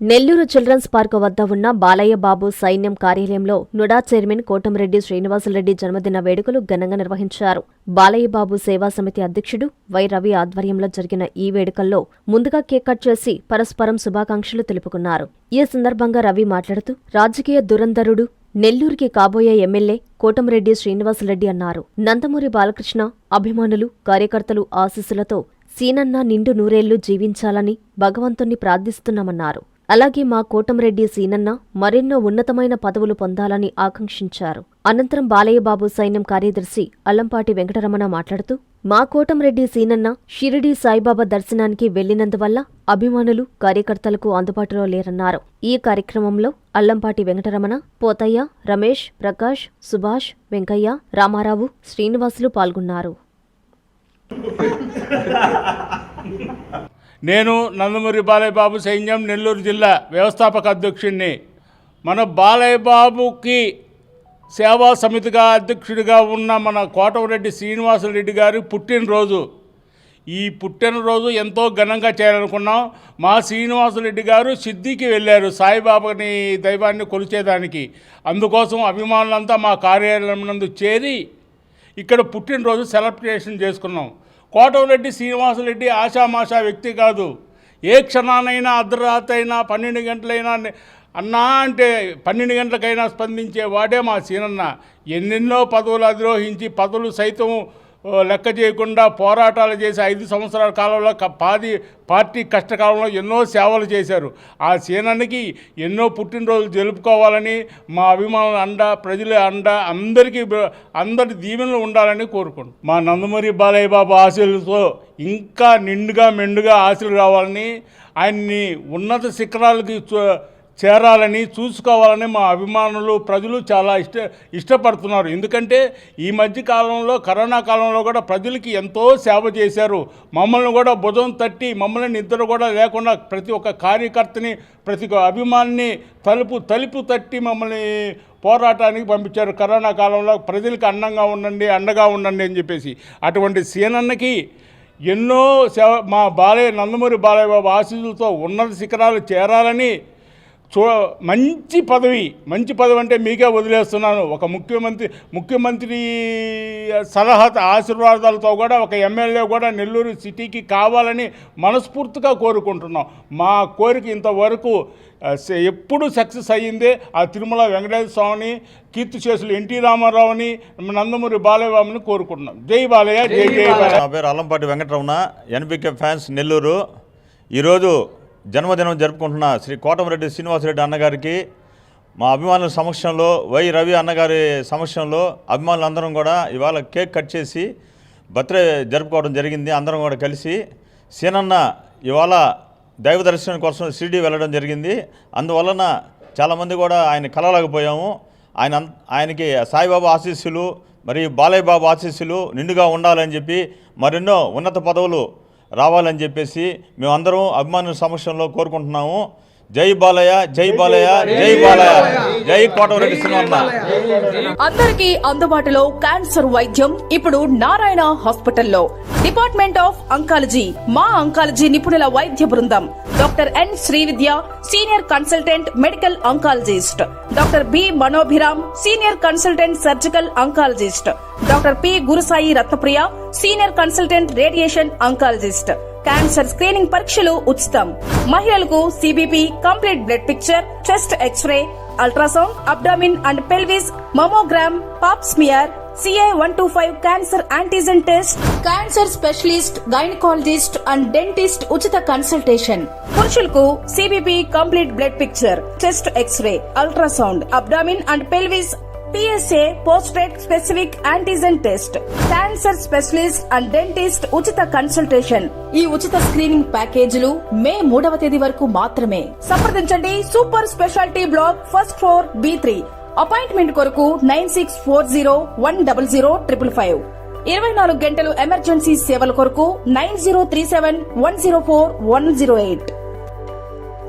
Nellore children's park వద్ద ఉన్న బాలయ్య బాబు సైన్యం కార్యాలయంలో నుడా చైర్మన్ కోటంరెడ్డి శ్రీనివాసరెడ్డి జన్మదిన వేడుకలు ఘనంగా నిర్వహించారు. బాలయ్య బాబు సేవా సమితి అధ్యక్షుడు వై రవి ఆధ్వర్యంలో జరిగిన ఈ వేడుకల్లో ముందుగా కేక్ కట్ చేసి పరస్పరం శుభాకాంక్షలు తెలుపుకున్నారు. ఈ సందర్భంగా రవి మాట్లాడుతూ రాజకీయ దురంధరుడు, నెల్లూరుకి కాబోయే ఎమ్మెల్యే కోటంరెడ్డి శ్రీనివాసరెడ్డి అన్నారు. నందమూరి బాలకృష్ణ అభిమానులు, కార్యకర్తలు ఆశీస్సులతో సీనన్న నిండు నూరేళ్లు జీవించాలని భగవంతుణ్ణి ప్రార్థిస్తున్నామన్నారు. అలాగే మా కోటంరెడ్డి సీనన్న మరెన్నో ఉన్నతమైన పదవులు పొందాలని ఆకాంక్షించారు. అనంతరం బాలయ్య బాబు సైన్యం కార్యదర్శి అల్లంపాటి వెంకటరమణ మాట్లాడుతూ మా కోటంరెడ్డి సీనన్న షిరిడీ సాయిబాబా దర్శనానికి వెళ్లినందువల్ల అభిమానులు, కార్యకర్తలకు అందుబాటులో లేరన్నారు. ఈ కార్యక్రమంలో అల్లంపాటి వెంకటరమణ, పోతయ్య, రమేష్, ప్రకాష్, సుభాష్, వెంకయ్య, రామారావు, శ్రీనివాసులు పాల్గొన్నారు. నేను నందమూరి బాలయ్య బాబు సైన్యం నెల్లూరు జిల్లా వ్యవస్థాపక అధ్యక్షుడిని. మన బాలయ్య బాబుకి సేవా సమితిగా అధ్యక్షుడిగా ఉన్న మన కోటంరెడ్డి శ్రీనివాసరెడ్డి గారి పుట్టినరోజు. ఈ పుట్టినరోజు ఎంతో ఘనంగా చేయాలనుకున్నాం. మా శ్రీనివాసరెడ్డి గారు సిద్ధికి వెళ్ళారు సాయిబాబాని దైవాన్ని కొలిచేదానికి. అందుకోసం అభిమానులంతా మా కార్యాలయం నందు చేరి ఇక్కడ పుట్టినరోజు సెలబ్రేషన్ చేసుకున్నాం. కోటంరెడ్డి శ్రీనివాసరెడ్డి ఆషామాషా వ్యక్తి కాదు. ఏ క్షణానైనా అర్ధరాత్రి అయినా 12 గంటలైనా అన్నా అంటే 12 గంటలకైనా స్పందించే వాడే మా సీనన్న. ఎన్నెన్నో పదవులు అధిరోహించి పదవులు సైతం లెక్క చేయకుండా పోరాటాలు చేసి 5 సంవత్సరాల కాలంలో పార్టీ కష్టకాలంలో ఎన్నో సేవలు చేశారు. ఆ సీనన్నకి ఎన్నో పుట్టినరోజులు జరుపుకోవాలని, మా అభిమానుల అండ, ప్రజల అండ, అందరి దీవెనలు ఉండాలని కోరుకుంటున్నాం. మా నందమూరి బాలయ్య బాబు ఆశీస్సులతో ఇంకా నిండుగా మెండుగా ఆశలు రావాలని, ఆయన్ని ఉన్నత శిఖరాలకి చేరాలని, చూసుకోవాలని మా అభిమానులు, ప్రజలు చాలా ఇష్టపడుతున్నారు. ఎందుకంటే ఈ మధ్య కాలంలో, కరోనా కాలంలో కూడా ప్రజలకి ఎంతో సేవ చేశారు. మమ్మల్ని కూడా భుజం తట్టి, మమ్మల్ని నిద్ర కూడా లేకుండా ప్రతి ఒక్క కార్యకర్తని, ప్రతి ఒక్క అభిమానిని తలుపు తట్టి మమ్మల్ని పోరాటానికి పంపించారు. కరోనా కాలంలో ప్రజలకి అండగా ఉండండి అని చెప్పేసి. అటువంటి సీనన్నకి ఎన్నో సేవ మా నందమూరి బాలయ్య బాబు ఆశీస్సులతో ఉన్నత శిఖరాలు చేరాలని, మంచి పదవి అంటే మీకే వదిలేస్తున్నాను. ఒక ముఖ్యమంత్రి సలహా ఆశీర్వాదాలతో కూడా ఒక ఎమ్మెల్యే కూడా నెల్లూరు సిటీకి కావాలని మనస్ఫూర్తిగా కోరుకుంటున్నాం. మా కోరిక ఇంతవరకు ఎప్పుడు సక్సెస్ అయ్యిందే ఆ తిరుమల వెంకటేశ్వర స్వామిని, కీర్తిశేషులు ఎన్టీ రామారావుని, నందమూరి బాలయ్య బాబుని కోరుకుంటున్నాం. జై బాలయ్య, జై జై బాలయ్య. నా పేరు అల్లంపాటి వెంకటరమణ, ఎన్బికే ఫ్యాన్స్ నెల్లూరు. ఈరోజు జన్మదినం జరుపుకుంటున్న శ్రీ కోటంరెడ్డి శ్రీనివాసరెడ్డి అన్నగారికి మా అభిమానుల సమక్షంలో, వై రవి అన్నగారి సమక్షంలో అభిమానులందరం కూడా ఇవాళ కేక్ కట్ చేసి బర్త్డే జరుపుకోవడం జరిగింది. అందరం కూడా కలిసి సీనన్న ఇవాళ దైవ దర్శనం కోసం షిరిడీ వెళ్ళడం జరిగింది. అందువలన చాలామంది కూడా ఆయన కలవలేకపోయాము. ఆయనకి సాయిబాబా ఆశీస్సులు, మరి బాలయ్య బాబు ఆశీస్సులు నిండుగా ఉండాలని చెప్పి, మరెన్నో ఉన్నత పదవులు రావాలని చెప్పేసి మేమందరం అభిమానుల సమక్షంలో కోరుకుంటున్నాము. జై బాలయ్య, జై బాలయ్య, జై బాలయ్య, జై కోటంరెడ్డి శ్రీనివాసరెడ్డి. అందరికీ అందుబాటులో క్యాన్సర్ వైద్యం ఇప్పుడు నారాయణ హాస్పిటల్లో. డిపార్ట్మెంట్ ఆఫ్ అంకాలజీ, మా అంకాలజీ నిపుణుల వైద్య బృందం. Doctor N Srividya, senior consultant medical oncologist. Doctor B Manobhiram, senior consultant surgical oncologist. Doctor P Gurusai Ratnapriya, senior consultant radiation oncologist. Cancer screening పరీక్షలు ఉచితం. మహిళలకు CBP, complete blood picture, chest x-ray, ultrasound, abdomen and pelvis, mammogram, pap smear, CA-125 cancer antigen test, cancer specialist, gynaecologist and dentist ఉచిత consultation. పురుషులకు CBP, complete blood picture, chest x-ray, ultrasound, abdomen and pelvis, PSA పోస్ట్రేట్ specific antigen test, cancer specialist and dentist ఉచిత consultation. ఈ ఉచిత screening ప్యాకేజీలు మే 3వ తేదీ వరకు మాత్రమే. సంప్రదించండి super speciality block, first floor, B3. Appointment కొరకు 9640100555. 24 గంటలు ఎమర్జెన్సీ సేవల కొరకు 9037104108.